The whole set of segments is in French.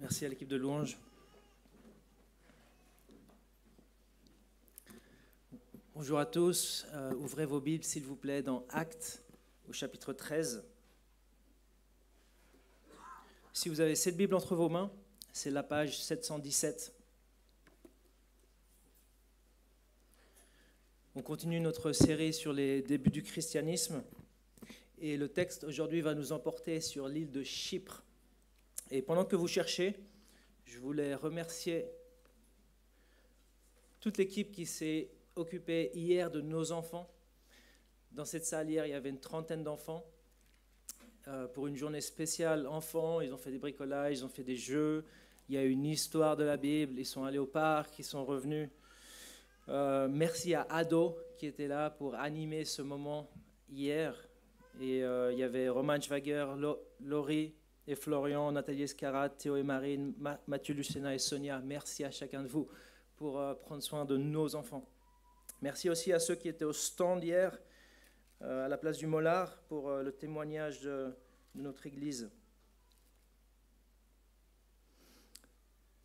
Merci à l'équipe de louange. Bonjour à tous. Ouvrez vos Bibles, s'il vous plaît, dans Actes, au chapitre 13. Si vous avez cette Bible entre vos mains, c'est la page 717. On continue notre série sur les débuts du christianisme. Et le texte aujourd'hui va nous emporter sur l'île de Chypre. Et pendant que vous cherchez, je voulais remercier toute l'équipe qui s'est occupée hier de nos enfants. Dans cette salle hier, il y avait une trentaine d'enfants. Pour une journée spéciale enfants, ils ont fait des bricolages, ils ont fait des jeux. Il y a une histoire de la Bible, ils sont allés au parc, ils sont revenus. Merci à Ado qui était là pour animer ce moment hier. Et il y avait Roman Schwager, Laurie et Florian, Nathalie Escarat, Théo et Marine, Mathieu Lucena et Sonia. Merci à chacun de vous pour prendre soin de nos enfants. Merci aussi à ceux qui étaient au stand hier, à la place du Mollard, pour le témoignage de notre Église.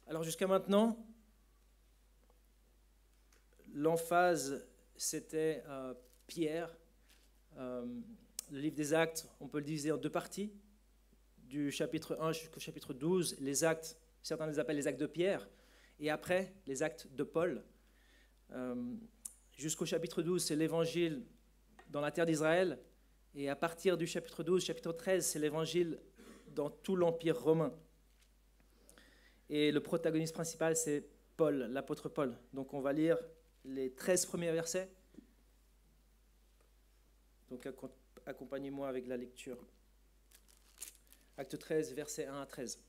Alors jusqu'à maintenant, l'emphase, c'était Pierre. Le livre des Actes, on peut le diviser en deux parties. Du chapitre 1 jusqu'au chapitre 12, les actes, certains les appellent les actes de Pierre, et après, les actes de Paul. Jusqu'au chapitre 12, c'est l'évangile dans la terre d'Israël, et à partir du chapitre 12, chapitre 13, c'est l'évangile dans tout l'Empire romain. Et le protagoniste principal, c'est Paul, l'apôtre Paul. Donc on va lire les 13 premiers versets. Donc accompagnez-moi avec la lecture. Acte 13, versets 1 à 13.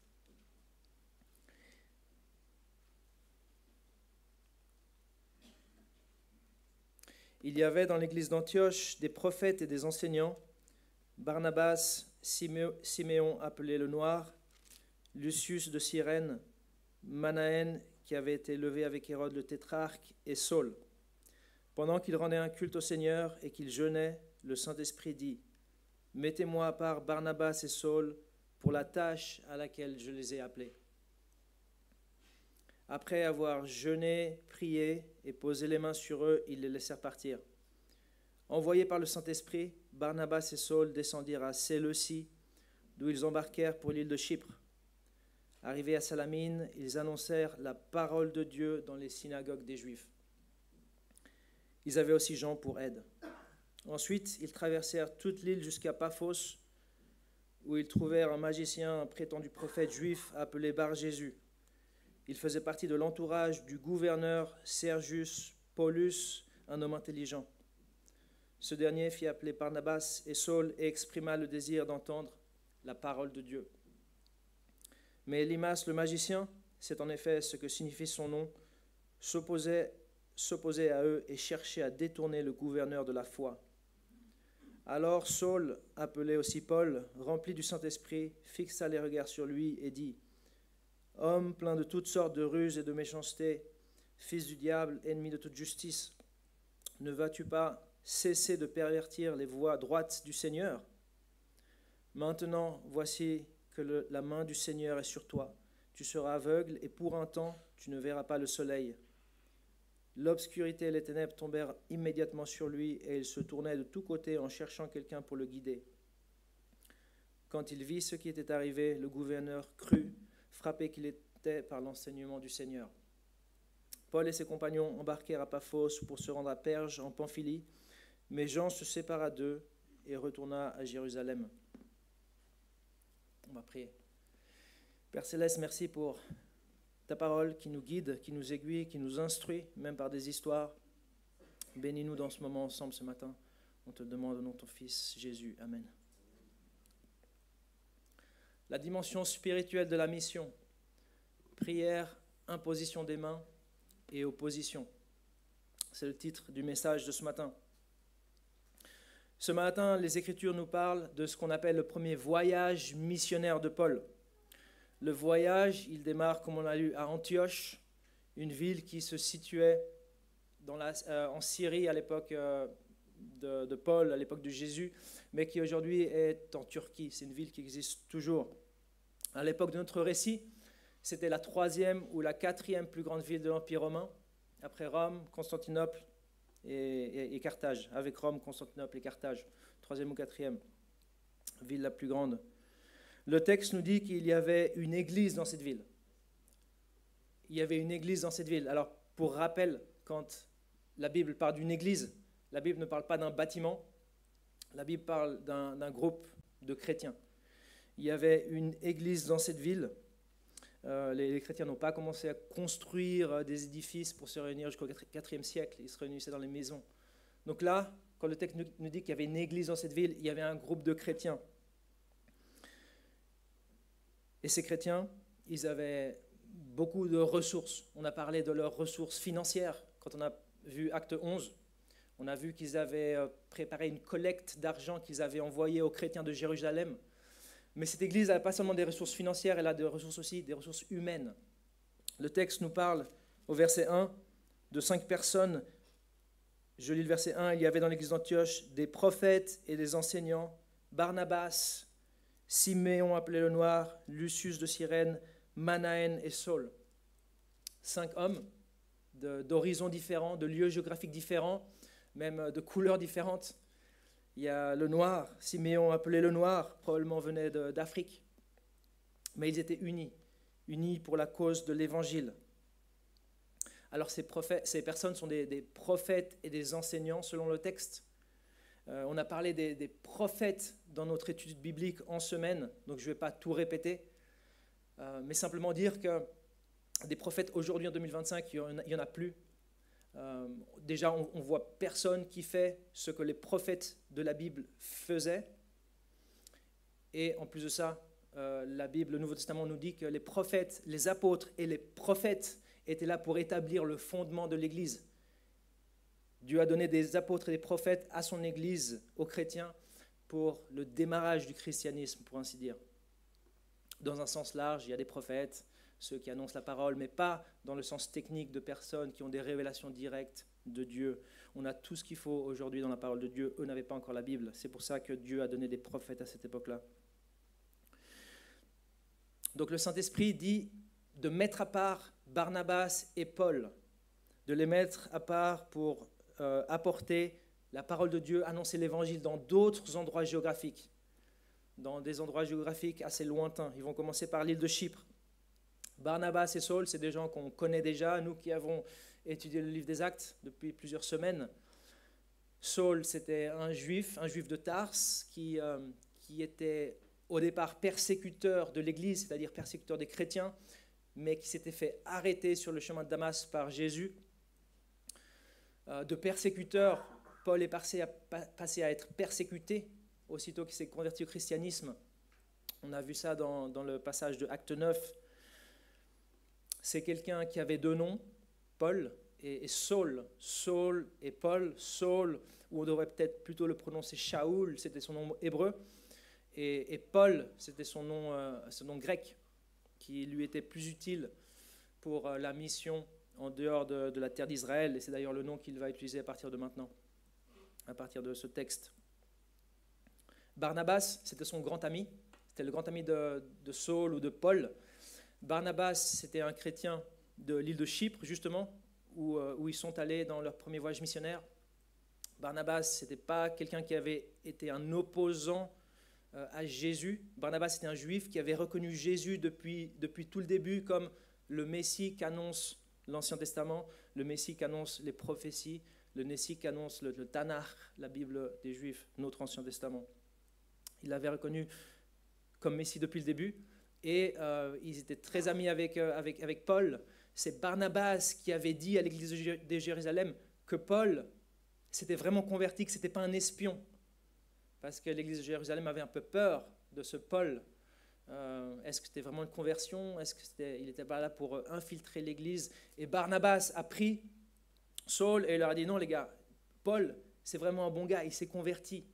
Il y avait dans l'église d'Antioche des prophètes et des enseignants, Barnabas, Siméon appelé le Noir, Lucius de Cyrène, Manaën qui avait été levé avec Hérode le tétrarque, et Saul. Pendant qu'ils rendaient un culte au Seigneur et qu'ils jeûnaient, le Saint-Esprit dit : « Mettez-moi à part Barnabas et Saul pour la tâche à laquelle je les ai appelés. » Après avoir jeûné, prié et posé les mains sur eux, ils les laissèrent partir. Envoyés par le Saint-Esprit, Barnabas et Saul descendirent à Séleucie, d'où ils embarquèrent pour l'île de Chypre. Arrivés à Salamine, ils annoncèrent la parole de Dieu dans les synagogues des Juifs. Ils avaient aussi Jean pour aide. Ensuite, ils traversèrent toute l'île jusqu'à Paphos, où ils trouvèrent un magicien, un prétendu prophète juif appelé Bar-Jésus. Il faisait partie de l'entourage du gouverneur Sergius Paulus, un homme intelligent. Ce dernier fit appeler Barnabas et Saul et exprima le désir d'entendre la parole de Dieu. Mais Élymas, le magicien, c'est en effet ce que signifie son nom, s'opposait à eux et cherchait à détourner le gouverneur de la foi. Alors Saul, appelé aussi Paul, rempli du Saint-Esprit, fixa les regards sur lui et dit : « Homme plein de toutes sortes de ruses et de méchanceté, fils du diable, ennemi de toute justice, ne vas-tu pas cesser de pervertir les voies droites du Seigneur ? Maintenant, voici que la main du Seigneur est sur toi. Tu seras aveugle et pour un temps, tu ne verras pas le soleil. » L'obscurité et les ténèbres tombèrent immédiatement sur lui et il se tournait de tous côtés en cherchant quelqu'un pour le guider. Quand il vit ce qui était arrivé, le gouverneur crut, frappé qu'il était par l'enseignement du Seigneur. Paul et ses compagnons embarquèrent à Paphos pour se rendre à Perge en Pamphylie, mais Jean se sépara d'eux et retourna à Jérusalem. On va prier. Père Céleste, merci pour ta parole qui nous guide, qui nous aiguille, qui nous instruit, même par des histoires. Bénis-nous dans ce moment ensemble ce matin. On te le demande au nom de ton Fils Jésus. Amen. La dimension spirituelle de la mission. Prière, imposition des mains et opposition. C'est le titre du message de ce matin. Ce matin, les Écritures nous parlent de ce qu'on appelle le premier voyage missionnaire de Paul. Le voyage, il démarre, comme on l'a lu, à Antioche, une ville qui se situait en Syrie à l'époque de Paul, à l'époque de Jésus, mais qui aujourd'hui est en Turquie. C'est une ville qui existe toujours. À l'époque de notre récit, C'était la 3e ou la 4e plus grande ville de l'Empire romain, après Rome, Constantinople et Carthage. Avec Rome, Constantinople et Carthage, 3e ou 4e ville la plus grande. Le texte nous dit qu'il y avait une église dans cette ville. Il y avait une église dans cette ville. Alors, pour rappel, quand la Bible parle d'une église, la Bible ne parle pas d'un bâtiment, la Bible parle d'un groupe de chrétiens. Il y avait une église dans cette ville. Les chrétiens n'ont pas commencé à construire des édifices pour se réunir jusqu'au 4e siècle. Ils se réunissaient dans les maisons. Donc là, quand le texte nous dit qu'il y avait une église dans cette ville, il y avait un groupe de chrétiens. Et ces chrétiens, ils avaient beaucoup de ressources. On a parlé de leurs ressources financières. Quand on a vu Acte 11, on a vu qu'ils avaient préparé une collecte d'argent qu'ils avaient envoyée aux chrétiens de Jérusalem. Mais cette église n'a pas seulement des ressources financières, elle a des ressources aussi, des ressources humaines. Le texte nous parle, au verset 1, de 5 personnes. Je lis le verset 1, « Il y avait dans l'église d'Antioche des prophètes et des enseignants, Barnabas, Siméon appelé le Noir, Lucius de Cyrène, Manaën et Saul. » 5 hommes d'horizons différents, de lieux géographiques différents, même de couleurs différentes. Il y a le Noir, Siméon appelé le Noir, probablement venait d'Afrique. Mais ils étaient unis pour la cause de l'Évangile. Alors ces personnes sont des prophètes et des enseignants selon le texte. On a parlé des prophètes dans notre étude biblique en semaine, donc je ne vais pas tout répéter, mais simplement dire que des prophètes aujourd'hui en 2025, il n'y en a plus. Déjà, on voit personne qui fait ce que les prophètes de la Bible faisaient. Et en plus de ça, la Bible, le Nouveau Testament nous dit que les prophètes, les apôtres et les prophètes étaient là pour établir le fondement de l'Église. Dieu a donné des apôtres et des prophètes à son Église, aux chrétiens, pour le démarrage du christianisme, pour ainsi dire. Dans un sens large, il y a des prophètes, ceux qui annoncent la parole, mais pas dans le sens technique de personnes qui ont des révélations directes de Dieu. On a tout ce qu'il faut aujourd'hui dans la parole de Dieu. Eux n'avaient pas encore la Bible. C'est pour ça que Dieu a donné des prophètes à cette époque-là. Donc le Saint-Esprit dit de mettre à part Barnabas et Paul, de les mettre à part pour apporter la parole de Dieu, annoncer l'Évangile dans d'autres endroits géographiques, dans des endroits géographiques assez lointains. Ils vont commencer par l'île de Chypre. Barnabas et Saul, c'est des gens qu'on connaît déjà, nous qui avons étudié le livre des Actes depuis plusieurs semaines. Saul, c'était un juif de Tarse qui était au départ persécuteur de l'Église, c'est-à-dire persécuteur des chrétiens, mais qui s'était fait arrêter sur le chemin de Damas par Jésus. De persécuteur, Paul est passé à être persécuté aussitôt qu'il s'est converti au christianisme. On a vu ça dans le passage de Acte 9. C'est quelqu'un qui avait 2 noms, Paul et Saul. Saul et Paul. Saul, ou on devrait peut-être plutôt le prononcer Shaoul, c'était son nom hébreu. Et Paul, c'était son nom grec, qui lui était plus utile pour la mission en dehors de la terre d'Israël. Et c'est d'ailleurs le nom qu'il va utiliser à partir de maintenant, à partir de ce texte. Barnabas, c'était son grand ami. C'était le grand ami de Saul ou de Paul. Barnabas, c'était un chrétien de l'île de Chypre, justement, où ils sont allés dans leur premier voyage missionnaire. Barnabas, ce n'était pas quelqu'un qui avait été un opposant à Jésus. Barnabas, c'était un juif qui avait reconnu Jésus depuis tout le début comme le Messie qu'annonce l'Ancien Testament, le Messie qu'annonce les prophéties, le Messie qu'annonce le Tanakh, la Bible des Juifs, notre Ancien Testament. Il l'avait reconnu comme Messie depuis le début. Et ils étaient très amis avec Paul. C'est Barnabas qui avait dit à l'église de Jérusalem que Paul s'était vraiment converti, que ce n'était pas un espion. Parce que l'église de Jérusalem avait un peu peur de ce Paul. Est-ce que c'était vraiment une conversion? Est-ce qu'il n'était pas là pour infiltrer l'église? Et Barnabas a pris Saul et il leur a dit, non les gars, Paul, c'est vraiment un bon gars, il s'est converti.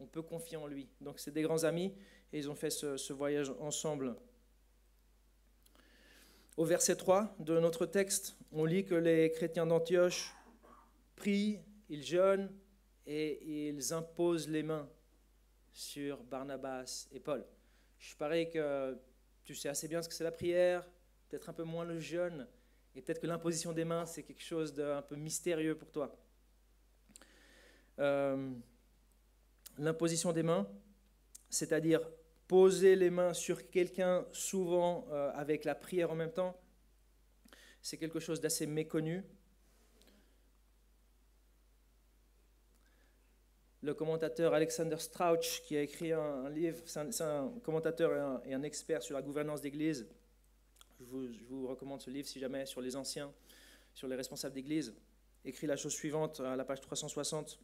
On peut confier en lui. Donc c'est des grands amis. Et ils ont fait ce voyage ensemble. Au verset 3 de notre texte, on lit que les chrétiens d'Antioche prient, ils jeûnent et ils imposent les mains sur Barnabas et Paul. Je parie que tu sais assez bien ce que c'est la prière, peut-être un peu moins le jeûne, et peut-être que l'imposition des mains, c'est quelque chose d'un peu mystérieux pour toi. L'imposition des mains, c'est-à-dire poser les mains sur quelqu'un, souvent avec la prière en même temps, c'est quelque chose d'assez méconnu. Le commentateur Alexander Strauch, qui a écrit un livre, c'est un commentateur et un expert sur la gouvernance d'Église. Je vous recommande ce livre si jamais, sur les anciens, sur les responsables d'Église. Écrit la chose suivante à la page 360.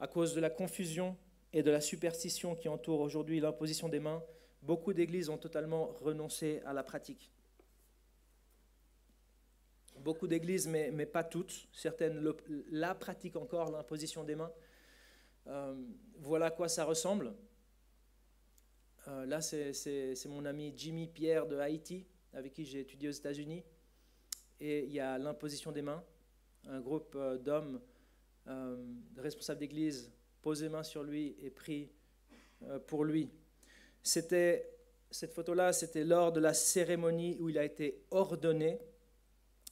À cause de la confusion et de la superstition qui entoure aujourd'hui l'imposition des mains, beaucoup d'églises ont totalement renoncé à la pratique. Beaucoup d'églises, mais pas toutes. Certaines la pratiquent encore, l'imposition des mains. Voilà à quoi ça ressemble. Là, c'est mon ami Jimmy Pierre de Haïti, avec qui j'ai étudié aux États-Unis. Et il y a l'imposition des mains. Un groupe d'hommes responsables d'église pose les mains sur lui et prie pour lui. Cette photo-là, c'était lors de la cérémonie où il a été ordonné,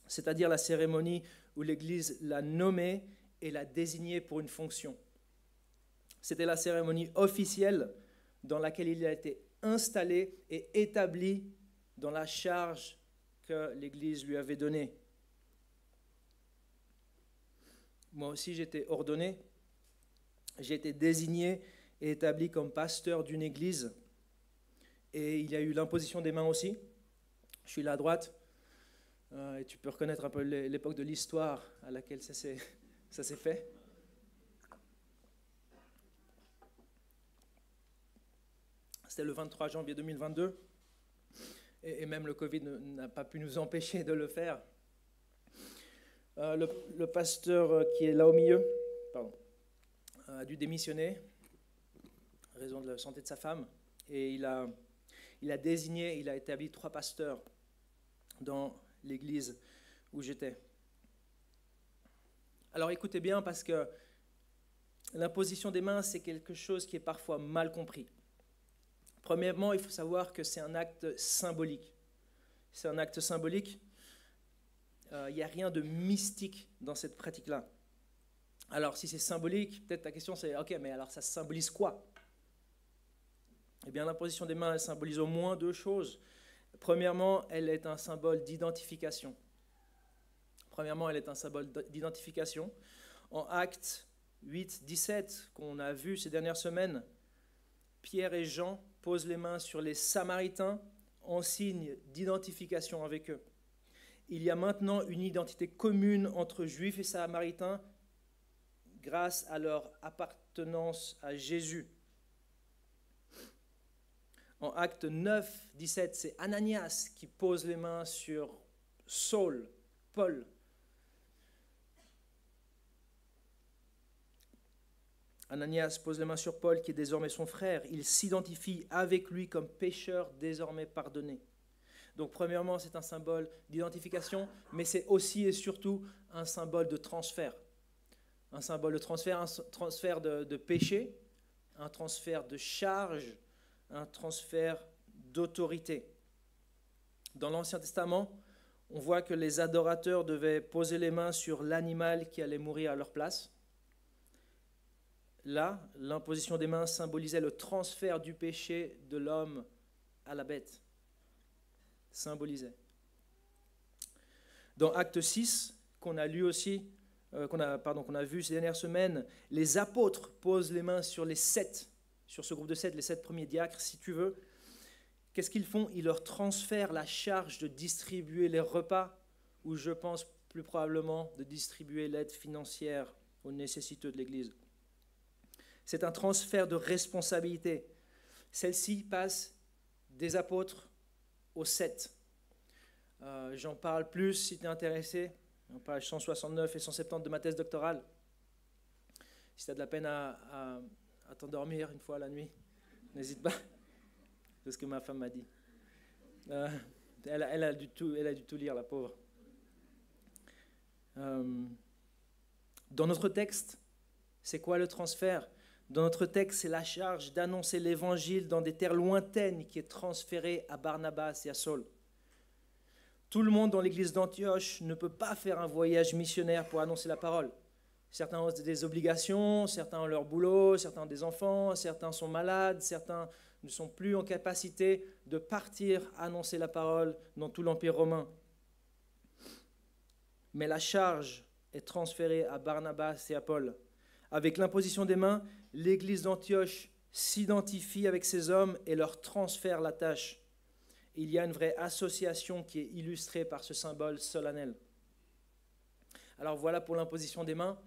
c'est-à-dire la cérémonie où l'Église l'a nommé et l'a désigné pour une fonction. C'était la cérémonie officielle dans laquelle il a été installé et établi dans la charge que l'Église lui avait donnée. Moi aussi, j'ai été ordonné, j'ai été désigné et établi comme pasteur d'une église. Et il y a eu l'imposition des mains aussi. Je suis là à droite. Et tu peux reconnaître un peu l'époque de l'histoire à laquelle ça s'est fait. C'était le 23 janvier 2022. Et même le Covid n'a pas pu nous empêcher de le faire. Le pasteur qui est là au milieu a dû démissionner en raison de la santé de sa femme. Et il a désigné, il a établi 3 pasteurs dans l'église où j'étais. Alors écoutez bien, parce que l'imposition des mains, c'est quelque chose qui est parfois mal compris. Premièrement, il faut savoir que c'est un acte symbolique. C'est un acte symbolique. Il n'y a rien de mystique dans cette pratique-là. Alors, si c'est symbolique, peut-être ta question c'est, ok, mais alors ça symbolise quoi? Eh bien, l'imposition des mains, elle symbolise au moins 2 choses. Premièrement, elle est un symbole d'identification. En Actes 8, 17, qu'on a vu ces dernières semaines, Pierre et Jean posent les mains sur les Samaritains en signe d'identification avec eux. Il y a maintenant une identité commune entre Juifs et Samaritains grâce à leur appartenance à Jésus. En Acte 9, 17, c'est Ananias qui pose les mains sur Paul. Ananias pose les mains sur Paul, qui est désormais son frère. Il s'identifie avec lui comme pécheur désormais pardonné. Donc premièrement, c'est un symbole d'identification, mais c'est aussi et surtout un symbole de transfert. Un symbole de transfert, un transfert de péché, un transfert de charge, un transfert d'autorité. Dans l'Ancien Testament, on voit que les adorateurs devaient poser les mains sur l'animal qui allait mourir à leur place. Là, l'imposition des mains symbolisait le transfert du péché de l'homme à la bête. Symbolisait. Dans Acte 6, qu'on a lu aussi, qu'on a vu ces dernières semaines, les apôtres posent les mains sur sur ce groupe de 7, les 7 premiers diacres, si tu veux. Qu'est-ce qu'ils font? Ils leur transfèrent la charge de distribuer les repas, ou je pense plus probablement de distribuer l'aide financière aux nécessiteux de l'Église. C'est un transfert de responsabilité. Celle-ci passe des apôtres aux 7. J'en parle plus si tu es intéressé, en page 169 et 170 de ma thèse doctorale. Si tu as de la peine à t'endormir une fois la nuit, n'hésite pas. C'est ce que ma femme m'a dit. Elle a dû tout lire, la pauvre. Dans notre texte, c'est quoi le transfert? Dans notre texte, c'est la charge d'annoncer l'évangile dans des terres lointaines qui est transférée à Barnabas et à Saul. Tout le monde dans l'église d'Antioche ne peut pas faire un voyage missionnaire pour annoncer la parole. Certains ont des obligations, certains ont leur boulot, certains ont des enfants, certains sont malades, certains ne sont plus en capacité de partir annoncer la parole dans tout l'Empire romain. Mais la charge est transférée à Barnabas et à Paul. Avec l'imposition des mains, l'église d'Antioche s'identifie avec ces hommes et leur transfère la tâche. Il y a une vraie association qui est illustrée par ce symbole solennel. Alors voilà pour l'imposition des mains.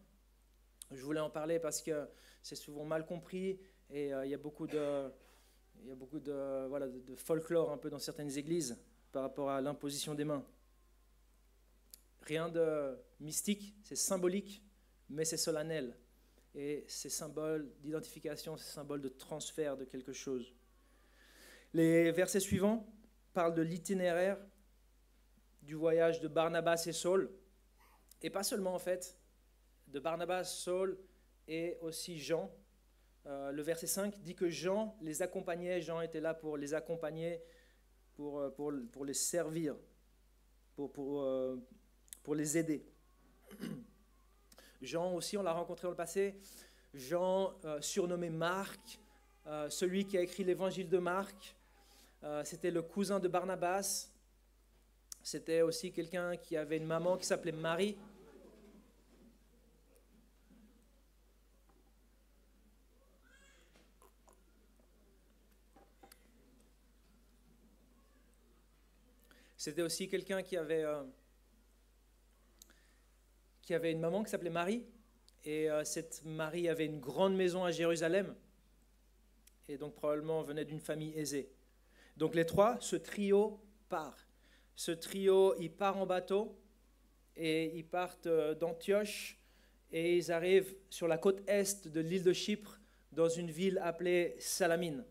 Je voulais en parler parce que c'est souvent mal compris et il y a beaucoup de folklore un peu dans certaines églises par rapport à l'imposition des mains. Rien de mystique, c'est symbolique, mais c'est solennel. Et c'est symbole d'identification, c'est symbole de transfert de quelque chose. Les versets suivants parlent de l'itinéraire du voyage de Barnabas et Saul. Et pas seulement en fait, de Barnabas, Saul et aussi Jean. Le verset 5 dit que Jean les accompagnait, Jean était là pour les accompagner, pour les servir, pour les aider. Jean aussi, on l'a rencontré dans le passé, Jean surnommé Marc, celui qui a écrit l'évangile de Marc, c'était le cousin de Barnabas, c'était aussi quelqu'un qui avait une maman qui s'appelait Marie. C'était aussi quelqu'un qui avait une maman qui s'appelait Marie. Et cette Marie avait une grande maison à Jérusalem. Et donc probablement venait d'une famille aisée. Donc les trois, ce trio part. Ce trio, il part en bateau. Et ils partent d'Antioche. Et ils arrivent sur la côte est de l'île de Chypre, dans une ville appelée Salamine.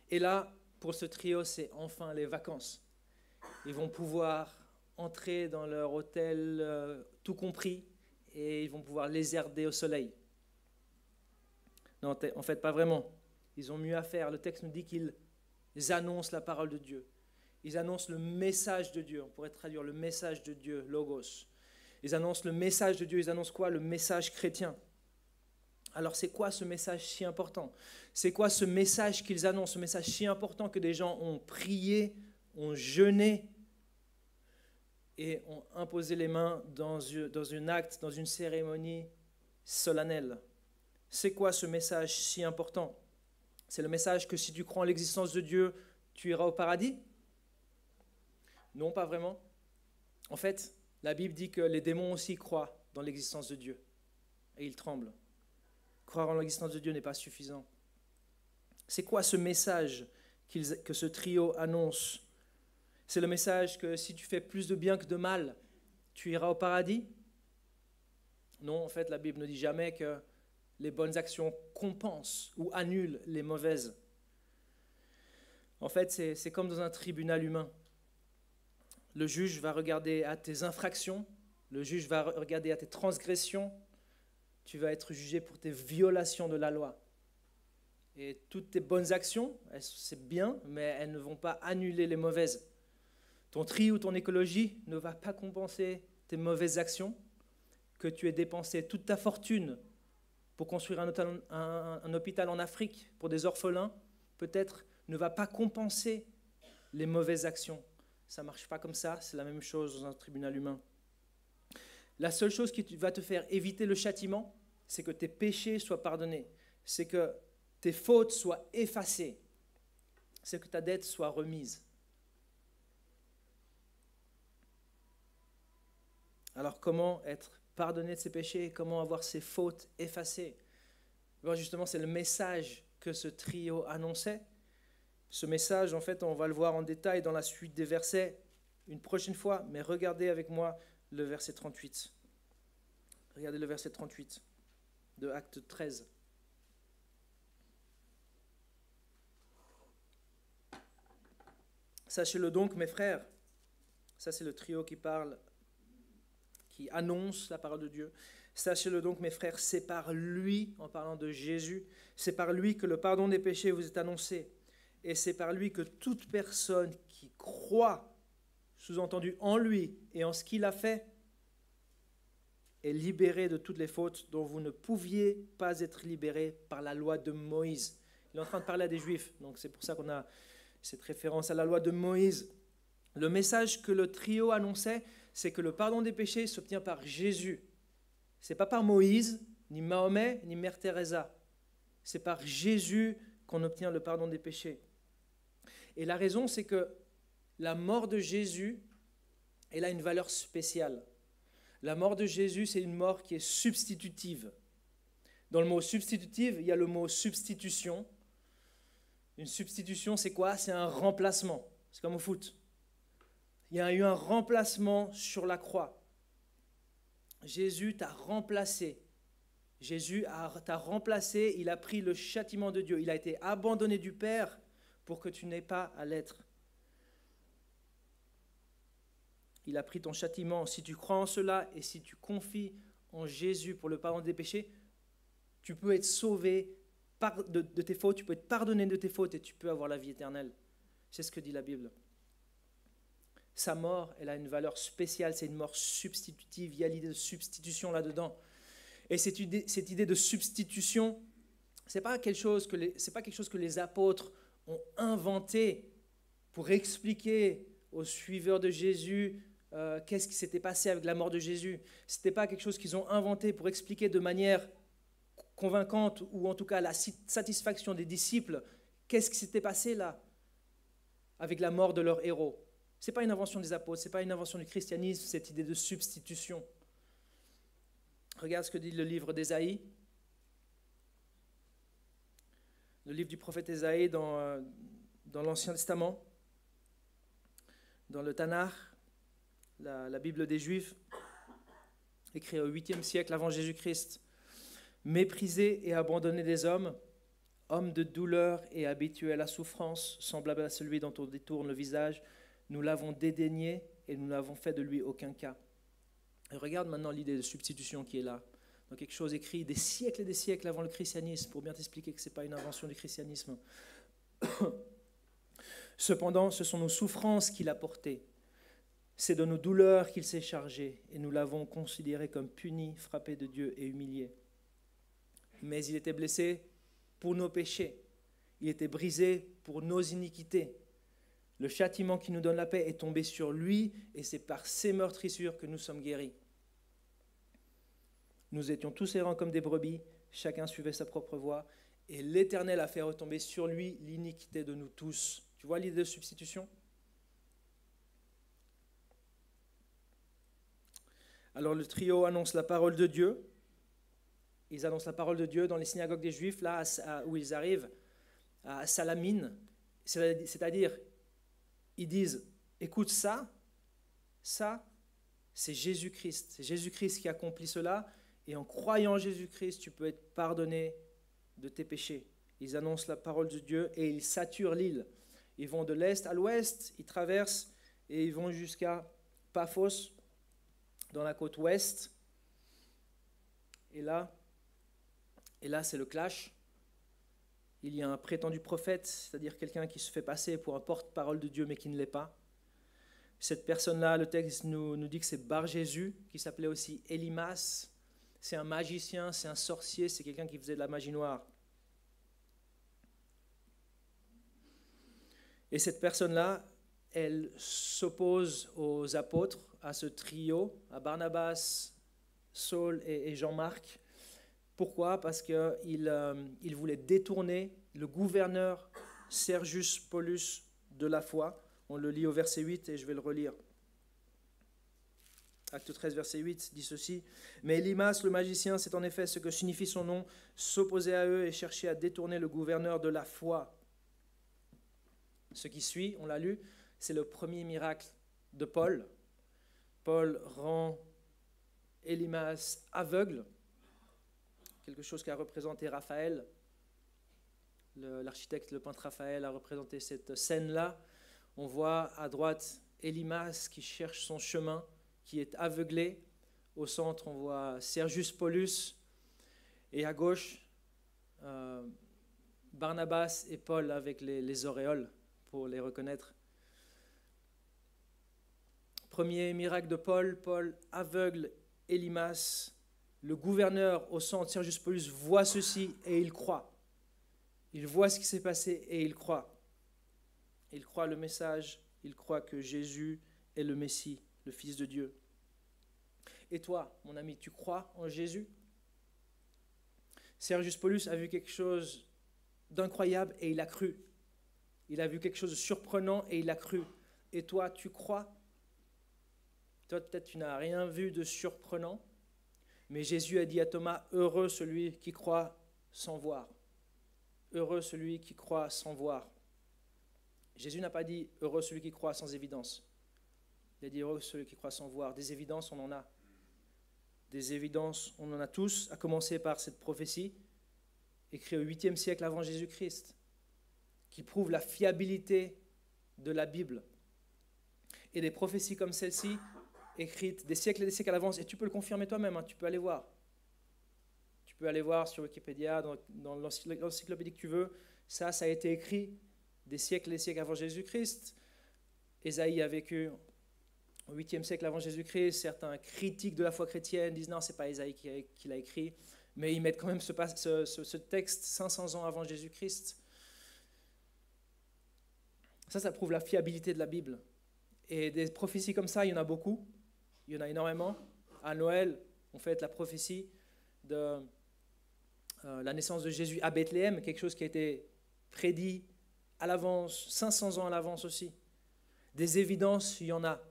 Et là, pour ce trio, c'est enfin les vacances. Ils vont pouvoir entrer dans leur hôtel tout compris et ils vont pouvoir lézarder au soleil. Non, en fait, pas vraiment. Ils ont mieux à faire. Le texte nous dit qu'ils annoncent la parole de Dieu. Ils annoncent le message de Dieu. On pourrait traduire le message de Dieu, logos. Ils annoncent le message de Dieu. Ils annoncent quoi? Le message chrétien. Alors c'est quoi ce message si important? C'est quoi ce message qu'ils annoncent? Ce message si important que des gens ont prié, ont jeûné et ont imposé les mains dans un acte, dans une cérémonie solennelle. C'est quoi ce message si important? C'est le message que si tu crois en l'existence de Dieu, tu iras au paradis? Non, pas vraiment. En fait, la Bible dit que les démons aussi croient dans l'existence de Dieu et ils tremblent. Croire en l'existence de Dieu n'est pas suffisant. C'est quoi ce message que ce trio annonce? C'est le message que si tu fais plus de bien que de mal, tu iras au paradis? Non, en fait, la Bible ne dit jamais que les bonnes actions compensent ou annulent les mauvaises. En fait, c'est comme dans un tribunal humain. Le juge va regarder à tes infractions, le juge va regarder à tes transgressions, tu vas être jugé pour tes violations de la loi. Et toutes tes bonnes actions, c'est bien, mais elles ne vont pas annuler les mauvaises. Ton tri ou ton écologie ne va pas compenser tes mauvaises actions, que tu aies dépensé toute ta fortune pour construire un hôpital en Afrique pour des orphelins, peut-être ne va pas compenser les mauvaises actions. Ça ne marche pas comme ça, c'est la même chose dans un tribunal humain. La seule chose qui va te faire éviter le châtiment, c'est que tes péchés soient pardonnés, c'est que tes fautes soient effacées, c'est que ta dette soit remise. Alors comment être pardonné de ses péchés et comment avoir ses fautes effacées? Alors justement, c'est le message que ce trio annonçait. Ce message, en fait, on va le voir en détail dans la suite des versets une prochaine fois, mais regardez avec moi le verset 38. Regardez le verset 38 de Acte 13. Sachez-le donc, mes frères, ça c'est le trio qui parle, qui annonce la parole de Dieu. Sachez-le donc, mes frères, c'est par lui, en parlant de Jésus, c'est par lui que le pardon des péchés vous est annoncé. Et c'est par lui que toute personne qui croit, sous-entendu en lui et en ce qu'il a fait, est libéré de toutes les fautes dont vous ne pouviez pas être libérés par la loi de Moïse. Il est en train de parler à des Juifs, donc c'est pour ça qu'on a cette référence à la loi de Moïse. Le message que le trio annonçait, c'est que le pardon des péchés s'obtient par Jésus. Ce n'est pas par Moïse, ni Mahomet, ni Mère Teresa. C'est par Jésus qu'on obtient le pardon des péchés. Et la raison, c'est que la mort de Jésus, elle a une valeur spéciale. La mort de Jésus, c'est une mort qui est substitutive. Dans le mot substitutive, il y a le mot substitution. Une substitution, c'est quoi? C'est un remplacement. C'est comme au foot. Il y a eu un remplacement sur la croix. Jésus t'a remplacé. Jésus t'a remplacé, il a pris le châtiment de Dieu. Il a été abandonné du Père pour que tu n'aies pas à l'être. Il a pris ton châtiment. Si tu crois en cela et si tu confies en Jésus pour le pardon des péchés, tu peux être sauvé de tes fautes, tu peux être pardonné de tes fautes et tu peux avoir la vie éternelle. C'est ce que dit la Bible. Sa mort, elle a une valeur spéciale, c'est une mort substitutive. Il y a l'idée de substitution là-dedans. Et cette idée de substitution, ce n'est pas quelque chose que les apôtres ont inventé pour expliquer aux suiveurs de Jésus qu'est-ce qui s'était passé avec la mort de Jésus. Ce n'était pas quelque chose qu'ils ont inventé pour expliquer de manière convaincante ou en tout cas la satisfaction des disciples qu'est-ce qui s'était passé là avec la mort de leur héros. Ce n'est pas une invention des apôtres, ce n'est pas une invention du christianisme, cette idée de substitution. Regarde ce que dit le livre d'Ésaïe. Le livre du prophète Ésaïe dans l'Ancien Testament, dans le Tanakh, la Bible des Juifs, écrit au 8e siècle avant Jésus-Christ. Méprisé et abandonné des hommes, homme de douleur et habitué à la souffrance, semblable à celui dont on détourne le visage, nous l'avons dédaigné et nous n'avons fait de lui aucun cas. Et regarde maintenant l'idée de substitution qui est là. Donc quelque chose écrit des siècles et des siècles avant le christianisme, pour bien t'expliquer que ce n'est pas une invention du christianisme. Cependant, ce sont nos souffrances qu'il a portées. C'est de nos douleurs qu'il s'est chargé, et nous l'avons considéré comme puni, frappé de Dieu et humilié. Mais il était blessé pour nos péchés. Il était brisé pour nos iniquités. Le châtiment qui nous donne la paix est tombé sur lui, et c'est par ses meurtrissures que nous sommes guéris. Nous étions tous errants comme des brebis, chacun suivait sa propre voie, et l'Éternel a fait retomber sur lui l'iniquité de nous tous. Tu vois l'idée de substitution? Alors le trio annonce la parole de Dieu. Ils annoncent la parole de Dieu dans les synagogues des Juifs, là où ils arrivent, à Salamine. C'est-à-dire, ils disent, écoute ça, c'est Jésus-Christ. C'est Jésus-Christ qui accomplit cela. Et en croyant en Jésus-Christ, tu peux être pardonné de tes péchés. Ils annoncent la parole de Dieu et ils saturent l'île. Ils vont de l'est à l'ouest, ils traversent et ils vont jusqu'à Paphos, dans la côte ouest. Et là c'est le clash. Il y a un prétendu prophète, c'est-à-dire quelqu'un qui se fait passer pour un porte-parole de Dieu mais qui ne l'est pas. Cette personne-là, le texte nous dit que c'est Bar-Jésus, qui s'appelait aussi Élimas. C'est un magicien, c'est un sorcier, c'est quelqu'un qui faisait de la magie noire. Et cette personne-là, elle s'oppose aux apôtres, à ce trio, à Barnabas, Saul et Jean-Marc. Pourquoi? Parce qu'il voulait détourner le gouverneur Sergius Paulus de la foi. On le lit au verset 8 et je vais le relire. Acte 13, verset 8 dit ceci. « Mais Élimas, le magicien, c'est en effet ce que signifie son nom, s'opposait à eux et cherchait à détourner le gouverneur de la foi. » Ce qui suit, on l'a lu, c'est le premier miracle de Paul. Paul rend Élimas aveugle, quelque chose qu'a représenté Raphaël. L'architecte, le peintre Raphaël a représenté cette scène-là. On voit à droite Élimas qui cherche son chemin, qui est aveuglé. Au centre, on voit Sergius Paulus. Et à gauche, Barnabas et Paul avec les auréoles pour les reconnaître. Premier miracle de Paul, Paul aveugle Élymas. Le gouverneur au sang de Sergius Paulus voit ceci et il croit. Il voit ce qui s'est passé et il croit. Il croit le message, il croit que Jésus est le Messie, le Fils de Dieu. Et toi, mon ami, tu crois en Jésus? Sergius Paulus a vu quelque chose d'incroyable et il a cru. Il a vu quelque chose de surprenant et il a cru. Et toi, tu crois? Toi, peut-être tu n'as rien vu de surprenant, mais Jésus a dit à Thomas, « Heureux celui qui croit sans voir. » Heureux celui qui croit sans voir. Jésus n'a pas dit « Heureux celui qui croit sans évidence ». Il a dit « Heureux celui qui croit sans voir ». Des évidences, on en a. Des évidences, on en a tous, à commencer par cette prophétie, écrite au 8e siècle avant Jésus-Christ, qui prouve la fiabilité de la Bible. Et des prophéties comme celle-ci, écrites des siècles et des siècles à l'avance, et tu peux le confirmer toi-même, hein, tu peux aller voir. Tu peux aller voir sur Wikipédia, dans l'encyclopédie que tu veux, ça a été écrit des siècles et des siècles avant Jésus-Christ. Ésaïe a vécu au 8e siècle avant Jésus-Christ. Certains critiques de la foi chrétienne disent non, ce n'est pas Ésaïe qui l'a écrit, mais ils mettent quand même ce texte 500 ans avant Jésus-Christ. Ça prouve la fiabilité de la Bible. Et des prophéties comme ça, il y en a beaucoup. Il y en a énormément. À Noël, on fête la prophétie de la naissance de Jésus à Bethléem, quelque chose qui a été prédit à l'avance, 500 ans à l'avance aussi. Des évidences, il y en a.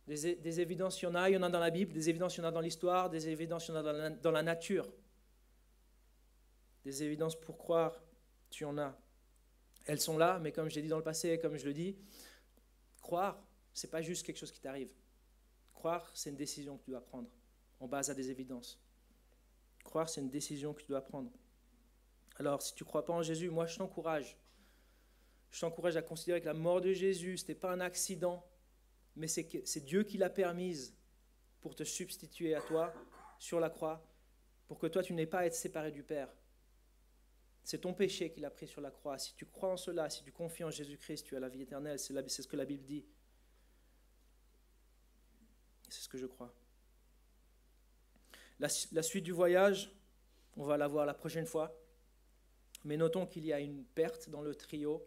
Des évidences, il y en a dans la Bible, des évidences, il y en a dans l'histoire, des évidences, il y en a dans la nature. Des évidences pour croire, tu en as. Elles sont là, mais comme j'ai dit dans le passé, et comme je le dis, croire, ce n'est pas juste quelque chose qui t'arrive. Croire, c'est une décision que tu dois prendre, en base à des évidences. Croire, c'est une décision que tu dois prendre. Alors, si tu ne crois pas en Jésus, moi, je t'encourage. Je t'encourage à considérer que la mort de Jésus, ce n'était pas un accident, mais c'est Dieu qui l'a permise pour te substituer à toi sur la croix, pour que toi, tu n'aies pas à être séparé du Père. C'est ton péché qu'il a pris sur la croix. Si tu crois en cela, si tu confies en Jésus-Christ, tu as la vie éternelle. C'est ce que la Bible dit. C'est ce que je crois. La suite du voyage, on va la voir la prochaine fois. Mais notons qu'il y a une perte dans le trio.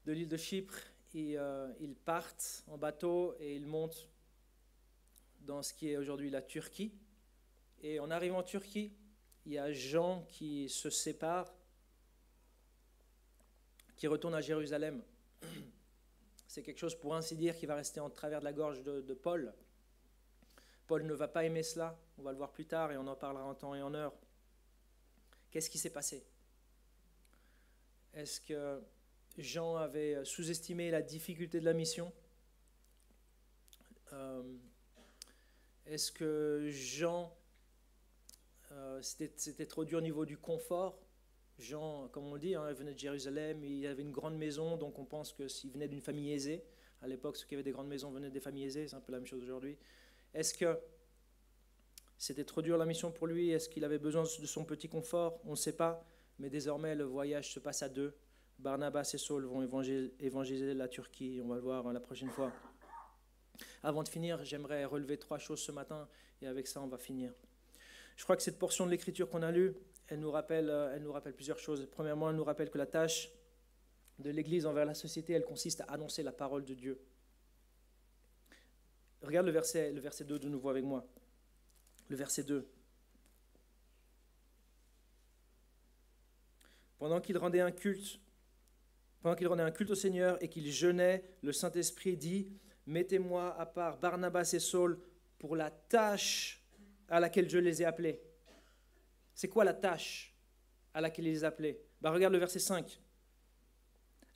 De l'île de Chypre, ils partent en bateau et ils montent dans ce qui est aujourd'hui la Turquie. Et en arrivant en Turquie, il y a Jean qui se sépare, qui retourne à Jérusalem. C'est quelque chose, pour ainsi dire, qui va rester en travers de la gorge de Paul. Paul ne va pas aimer cela, on va le voir plus tard et on en parlera en temps et en heure. Qu'est-ce qui s'est passé? Est-ce que Jean avait sous-estimé la difficulté de la mission? Est-ce que Jean, c'était trop dur au niveau du confort? Jean, comme on le dit, hein, il venait de Jérusalem, il avait une grande maison, donc on pense que s'il venait d'une famille aisée, à l'époque ceux qui avaient des grandes maisons venaient des familles aisées, c'est un peu la même chose aujourd'hui. Est-ce que c'était trop dur la mission pour lui? Est-ce qu'il avait besoin de son petit confort? On ne sait pas, mais désormais le voyage se passe à deux. Barnabas et Saul vont évangéliser la Turquie, on va le voir la prochaine fois. Avant de finir, j'aimerais relever 3 choses ce matin, et avec ça on va finir. Je crois que cette portion de l'Écriture qu'on a lue, elle nous rappelle plusieurs choses. Premièrement, elle nous rappelle que la tâche de l'Église envers la société, elle consiste à annoncer la parole de Dieu. Regarde le verset 2 de nouveau avec moi. Le verset 2. Pendant qu'il rendait un culte au Seigneur et qu'il jeûnait, le Saint-Esprit dit, « Mettez-moi à part Barnabas et Saul pour la tâche à laquelle je les ai appelés. » C'est quoi la tâche à laquelle il les appelait? Regarde le verset 5.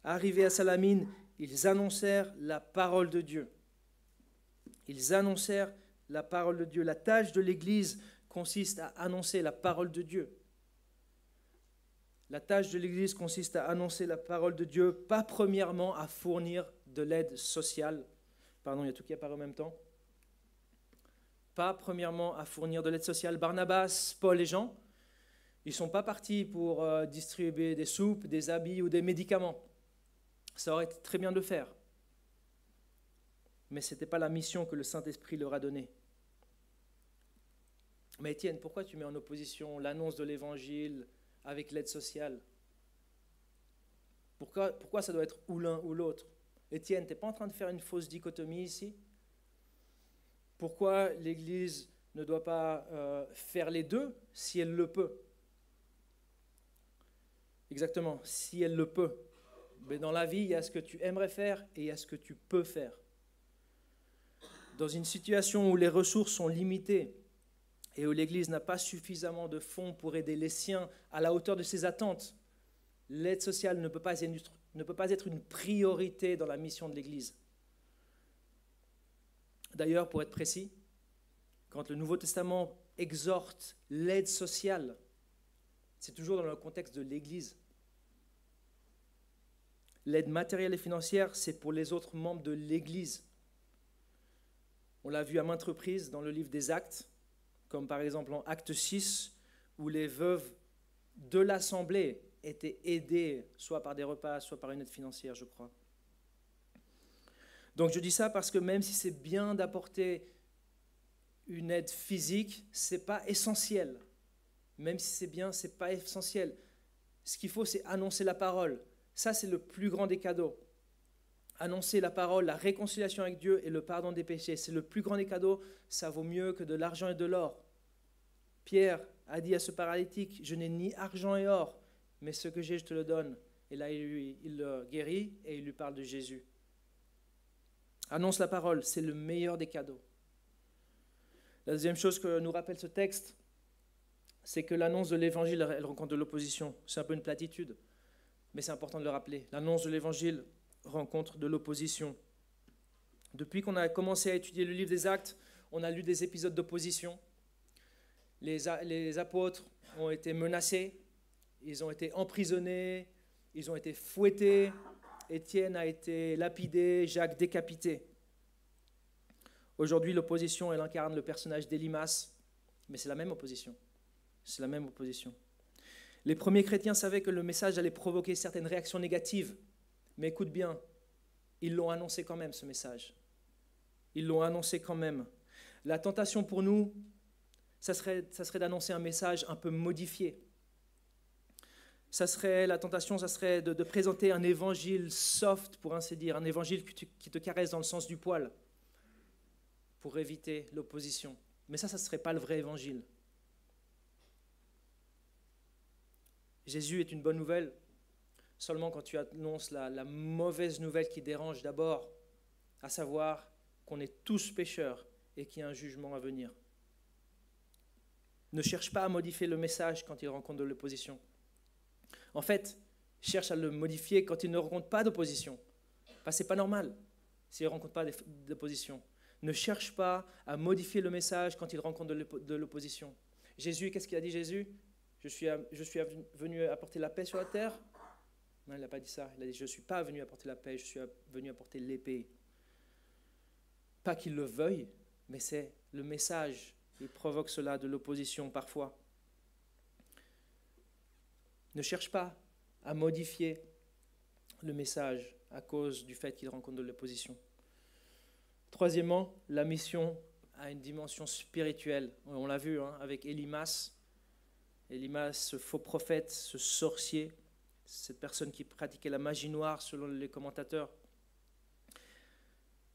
Arrivés à Salamine, ils annoncèrent la parole de Dieu. Ils annoncèrent la parole de Dieu. La tâche de l'Église consiste à annoncer la parole de Dieu. La tâche de l'Église consiste à annoncer la parole de Dieu, pas premièrement à fournir de l'aide sociale. Pardon, il y a tout qui apparaît en même temps. Pas premièrement à fournir de l'aide sociale. Barnabas, Paul et Jean, ils ne sont pas partis pour distribuer des soupes, des habits ou des médicaments. Ça aurait été très bien de le faire. mais ce n'était pas la mission que le Saint-Esprit leur a donnée. Mais Étienne, pourquoi tu mets en opposition l'annonce de l'Évangile avec l'aide sociale? Pourquoi ça doit être ou l'un ou l'autre? Étienne, tu n'es pas en train de faire une fausse dichotomie ici? Pourquoi l'Église ne doit pas faire les deux si elle le peut? Exactement, si elle le peut. Mais dans la vie, il y a ce que tu aimerais faire et il y a ce que tu peux faire. Dans une situation où les ressources sont limitées et où l'Église n'a pas suffisamment de fonds pour aider les siens à la hauteur de ses attentes, l'aide sociale ne peut pas être une priorité dans la mission de l'Église. D'ailleurs, pour être précis, quand le Nouveau Testament exhorte l'aide sociale, c'est toujours dans le contexte de l'Église. L'aide matérielle et financière, c'est pour les autres membres de l'Église. On l'a vu à maintes reprises dans le livre des Actes, comme par exemple en Acte 6, où les veuves de l'Assemblée étaient aidées, soit par des repas, soit par une aide financière, je crois. Donc je dis ça parce que même si c'est bien d'apporter une aide physique, ce n'est pas essentiel. Même si c'est bien, ce n'est pas essentiel. Ce qu'il faut, c'est annoncer la parole. Ça, c'est le plus grand des cadeaux. Annoncer la parole, la réconciliation avec Dieu et le pardon des péchés. C'est le plus grand des cadeaux. Ça vaut mieux que de l'argent et de l'or. Pierre a dit à ce paralytique, « Je n'ai ni argent et or, mais ce que j'ai, je te le donne. » Et là, il le guérit et il lui parle de Jésus. Annonce la parole, c'est le meilleur des cadeaux. La deuxième chose que nous rappelle ce texte, c'est que l'annonce de l'Évangile, elle rencontre de l'opposition. C'est un peu une platitude, mais c'est important de le rappeler. L'annonce de l'Évangile rencontre de l'opposition. Depuis qu'on a commencé à étudier le livre des Actes, on a lu des épisodes d'opposition. Les apôtres ont été menacés, ils ont été emprisonnés, ils ont été fouettés, Étienne a été lapidé, Jacques décapité. Aujourd'hui, l'opposition, elle incarne le personnage d'Élymas, mais c'est la même opposition. C'est la même opposition. Les premiers chrétiens savaient que le message allait provoquer certaines réactions négatives, mais écoute bien, ils l'ont annoncé quand même, ce message. Ils l'ont annoncé quand même. La tentation pour nous, ça serait d'annoncer un message un peu modifié. La tentation, ça serait de présenter un évangile soft, pour ainsi dire, un évangile qui te caresse dans le sens du poil, pour éviter l'opposition. Mais ça ne serait pas le vrai évangile. Jésus est une bonne nouvelle seulement quand tu annonces la mauvaise nouvelle qui dérange d'abord, à savoir qu'on est tous pécheurs et qu'il y a un jugement à venir. Ne cherche pas à modifier le message quand il rencontre de l'opposition. En fait, cherche à le modifier quand il ne rencontre pas d'opposition. Ce n'est pas normal s'il ne rencontre pas d'opposition. Ne cherche pas à modifier le message quand il rencontre de l'opposition. Jésus, qu'est-ce qu'il a dit Jésus ? Je suis venu apporter la paix sur la terre. Non, il n'a pas dit ça. Il a dit, je ne suis pas venu apporter la paix, je suis venu apporter l'épée. Pas qu'il le veuille, mais c'est le message. Il provoque cela de l'opposition parfois. Ne cherche pas à modifier le message à cause du fait qu'il rencontre de l'opposition. Troisièmement, la mission a une dimension spirituelle. On l'a vu avec Élymas. Élymas, ce faux prophète, ce sorcier, cette personne qui pratiquait la magie noire selon les commentateurs.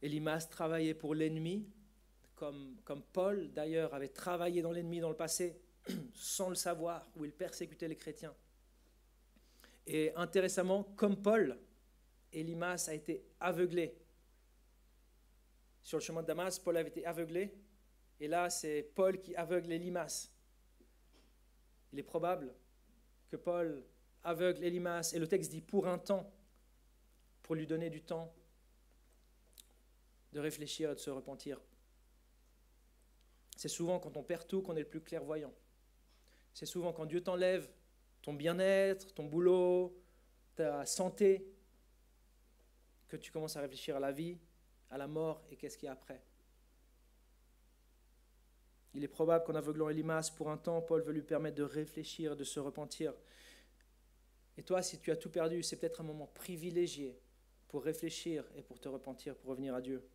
Élymas travaillait pour l'ennemi, comme Paul d'ailleurs avait travaillé dans l'ennemi dans le passé, sans le savoir, où il persécutait les chrétiens. Et intéressamment, comme Paul, Élymas a été aveuglé. Sur le chemin de Damas, Paul avait été aveuglé, et là c'est Paul qui aveugle Élymas. Il est probable que Paul aveugle Élymas, et le texte dit pour un temps, pour lui donner du temps de réfléchir et de se repentir. C'est souvent quand on perd tout qu'on est le plus clairvoyant. C'est souvent quand Dieu t'enlève ton bien-être, ton boulot, ta santé, que tu commences à réfléchir à la vie, à la mort et qu'est-ce qu'il y a après. Il est probable qu'en aveuglant Élymas pour un temps, Paul veut lui permettre de réfléchir, de se repentir. Et toi, si tu as tout perdu, c'est peut-être un moment privilégié pour réfléchir et pour te repentir, pour revenir à Dieu.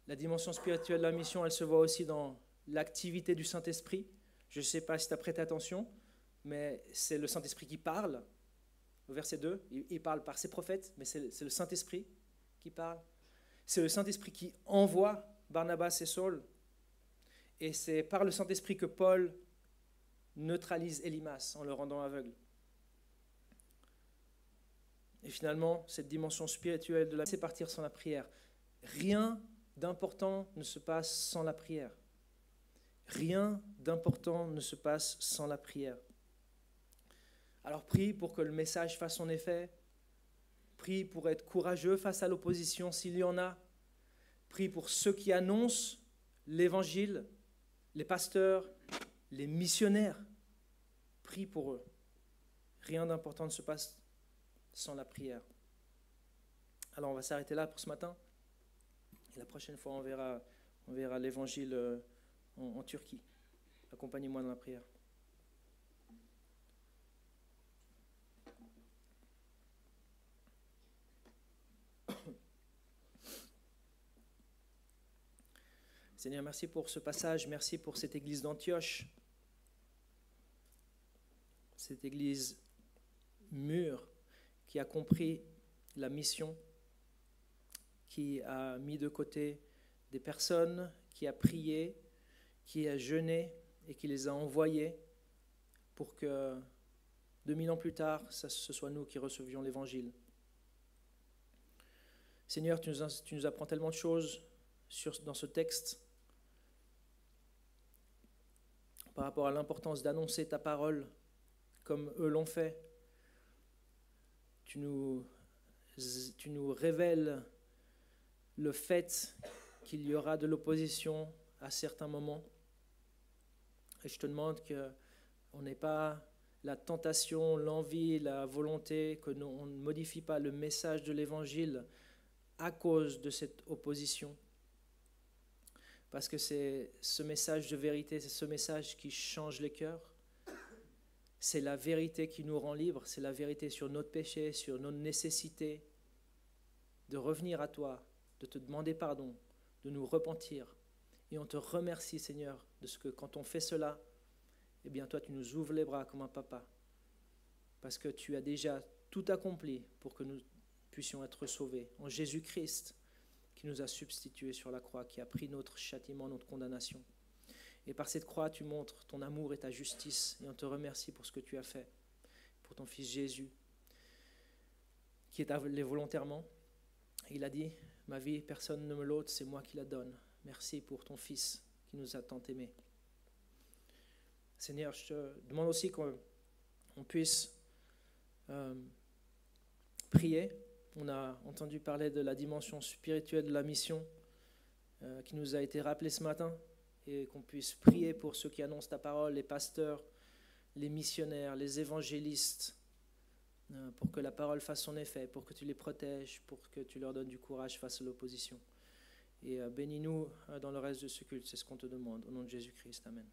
La dimension spirituelle de la mission, elle se voit aussi dans l'activité du Saint-Esprit. Je ne sais pas si tu as prêté attention, mais c'est le Saint-Esprit qui parle. Au verset 2, il parle par ses prophètes, mais c'est le Saint-Esprit qui parle. C'est le Saint-Esprit qui envoie Barnabas et Saul. Et c'est par le Saint-Esprit que Paul neutralise Élymas en le rendant aveugle. Et finalement, cette dimension spirituelle de la c'est partir sans la prière. Rien d'important ne se passe sans la prière. Rien d'important ne se passe sans la prière. Alors prie pour que le message fasse son effet. Prie pour être courageux face à l'opposition s'il y en a. Prie pour ceux qui annoncent l'évangile, les pasteurs, les missionnaires. Prie pour eux. Rien d'important ne se passe sans la prière. Alors on va s'arrêter là pour ce matin. Et la prochaine fois, on verra l'évangile en Turquie. Accompagnez-moi dans la prière. Seigneur, merci pour ce passage, merci pour cette église d'Antioche, cette église mûre qui a compris la mission, qui a mis de côté des personnes, qui a prié, qui a jeûné et qui les a envoyés pour que 2000 ans plus tard, ce soit nous qui recevions l'évangile. Seigneur, tu nous apprends tellement de choses dans ce texte par rapport à l'importance d'annoncer ta parole comme eux l'ont fait. Tu nous révèles le fait qu'il y aura de l'opposition à certains moments. Et je te demande qu'on n'ait pas la tentation, l'envie, la volonté, qu'on ne modifie pas le message de l'Évangile à cause de cette opposition. Parce que c'est ce message de vérité, c'est ce message qui change les cœurs. C'est la vérité qui nous rend libres, c'est la vérité sur notre péché, sur notre nécessité de revenir à toi, de te demander pardon, de nous repentir. Et on te remercie, Seigneur, de ce que quand on fait cela, eh bien toi, tu nous ouvres les bras comme un papa. Parce que tu as déjà tout accompli pour que nous puissions être sauvés. En Jésus-Christ, qui nous a substitués sur la croix, qui a pris notre châtiment, notre condamnation. Et par cette croix, tu montres ton amour et ta justice. Et on te remercie pour ce que tu as fait, pour ton Fils Jésus, qui est allé volontairement. Et il a dit, ma vie, personne ne me l'ôte, c'est moi qui la donne. Merci pour ton Fils qui nous a tant aimés. Seigneur, je te demande aussi qu'on puisse prier. On a entendu parler de la dimension spirituelle de la mission qui nous a été rappelée ce matin, et qu'on puisse prier pour ceux qui annoncent ta parole, les pasteurs, les missionnaires, les évangélistes, pour que la parole fasse son effet, pour que tu les protèges, pour que tu leur donnes du courage face à l'opposition. Et bénis-nous dans le reste de ce culte, c'est ce qu'on te demande. Au nom de Jésus-Christ, amen.